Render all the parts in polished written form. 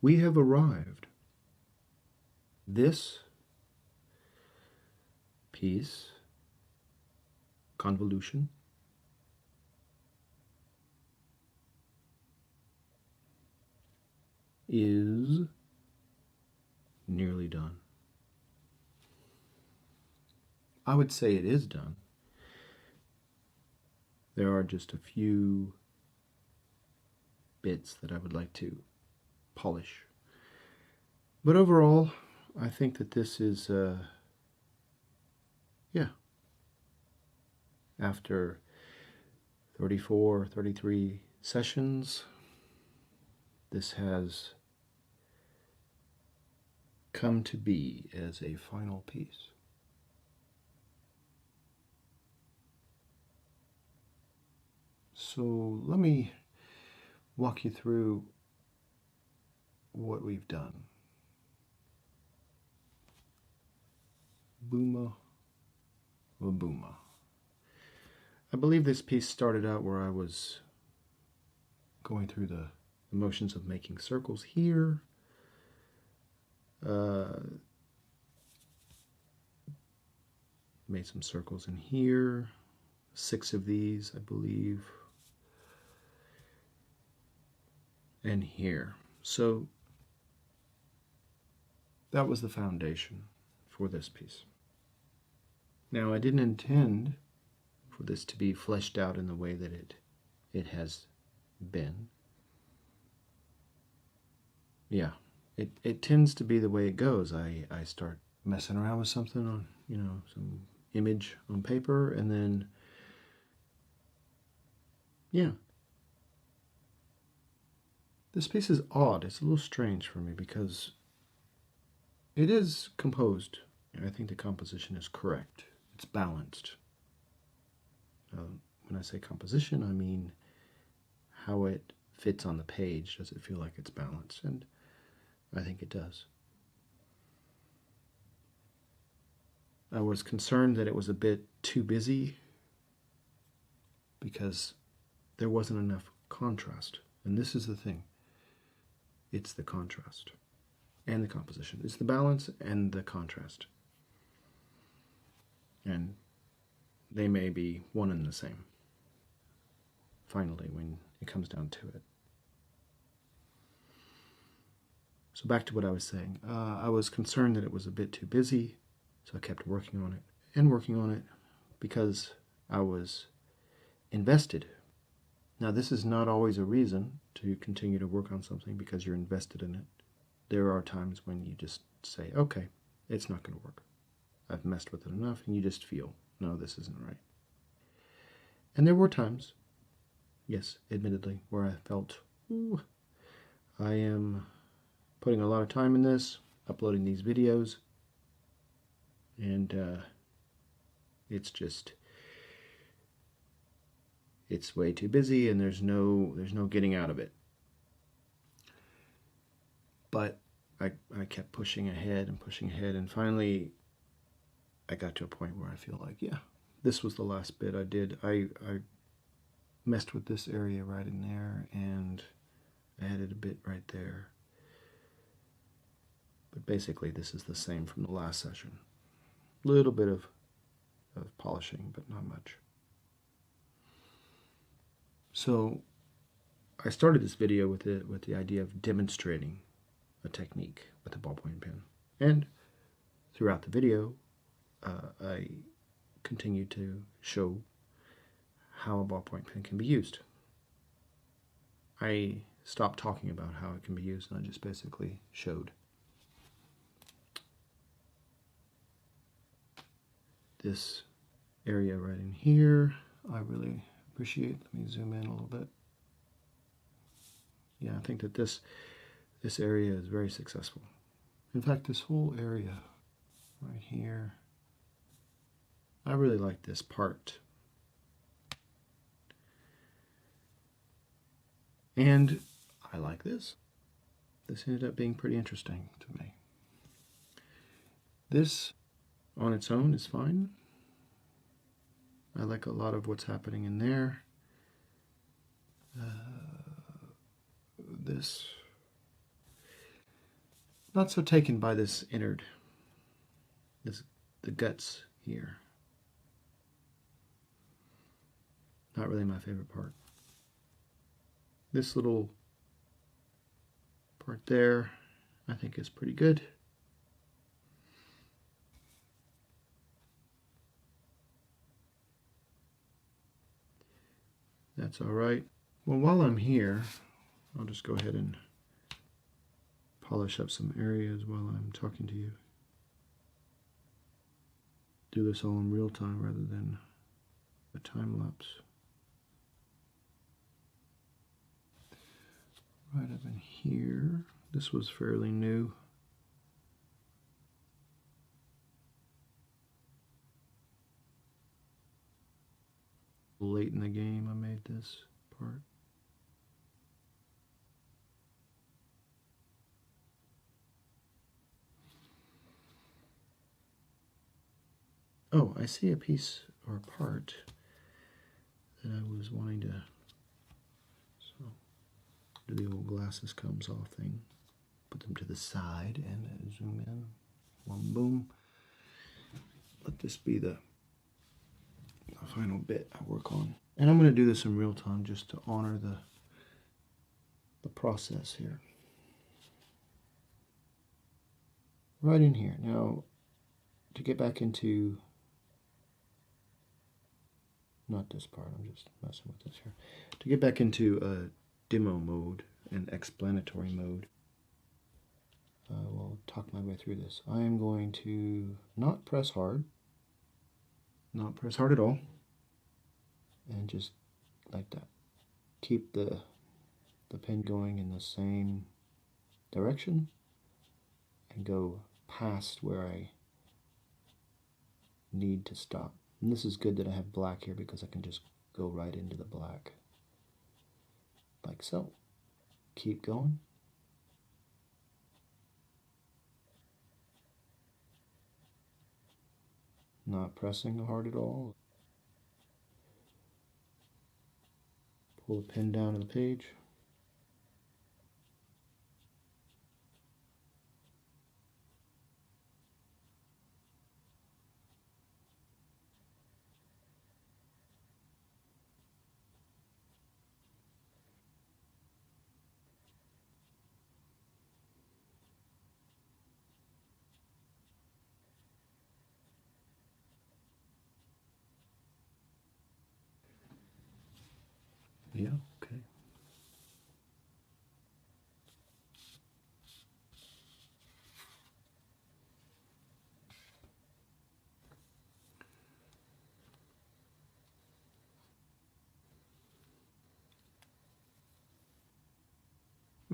we have arrived. This piece, Convolution, is nearly done. I would say it is done. There are just a few bits that I would like to polish. But overall, I think that this is, after 34, 33 sessions, this has come to be as a final piece. So let me walk you through what we've done. Booma, booma. I believe this piece started out where I was going through the motions of making circles here. Made some circles in here. 6 of these, I believe. And here. So that was the foundation for this piece. Now, I didn't intend for this to be fleshed out in the way that it has been. Yeah, it tends to be the way it goes. I start messing around with something on, some image on paper, and then, yeah. This piece is odd. It's a little strange for me because it is composed. I think the composition is correct. It's balanced. When I say composition, I mean how it fits on the page. Does it feel like it's balanced? And I think it does. I was concerned that it was a bit too busy because there wasn't enough contrast. And this is the thing. It's the contrast and the composition. It's the balance and the contrast. And they may be one and the same, finally, when it comes down to it. So back to what I was saying. I was concerned that it was a bit too busy, so I kept working on it because I was invested. Now, this is not always a reason to continue to work on something because you're invested in it. There are times when you just say, okay, it's not going to work. I've messed with it enough, and you just feel, no, this isn't right. And there were times, yes, admittedly, where I felt, I am putting a lot of time in this, uploading these videos, and it's way too busy, and there's no getting out of it. But I kept pushing ahead, and finally I got to a point where I feel like, yeah, this was the last bit I did. I messed with this area right in there, and I added a bit right there. But basically, this is the same from the last session. A little bit of polishing, but not much. So I started this video with the idea of demonstrating a technique with a ballpoint pen. And throughout the video, I continued to show how a ballpoint pen can be used. I stopped talking about how it can be used, and I just basically showed. This area right in here, I really appreciate. Let me zoom in a little bit. Yeah, I think that this area is very successful. In fact, this whole area right here, I really like this part. And I like this. This ended up being pretty interesting to me. This on its own is fine. I like a lot of what's happening in there. This Not so taken by this innard, the guts here. Not really my favorite part. This little part there, I think is pretty good. That's all right. Well, while I'm here, I'll just go ahead and polish up some areas while I'm talking to you. Do this all in real time rather than a time lapse. Right up in here, this was fairly new. Late in the game I made this part. Oh, I see a piece or a part that I was wanting to, so do the old glasses comes off thing. Put them to the side and zoom in. One boom. Let this be the final bit I work on. And I'm going to do this in real time just to honor the process here. Right in here. Now, to get back into, not this part, I'm just messing with this here. To get back into demo mode and explanatory mode, I will talk my way through this. I am going to not press hard at all, and just like that. Keep the pen going in the same direction and go past where I need to stop. And this is good that I have black here because I can just go right into the black. Like so. Keep going. Not pressing hard at all. Pull the pen down to the page. Yeah, okay.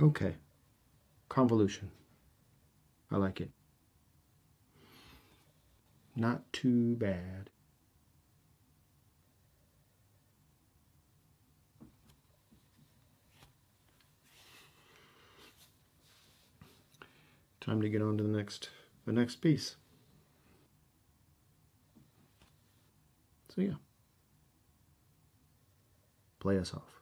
Okay. Convolution. I like it. Not too bad. Time to get on to the next piece. So yeah. Play us off.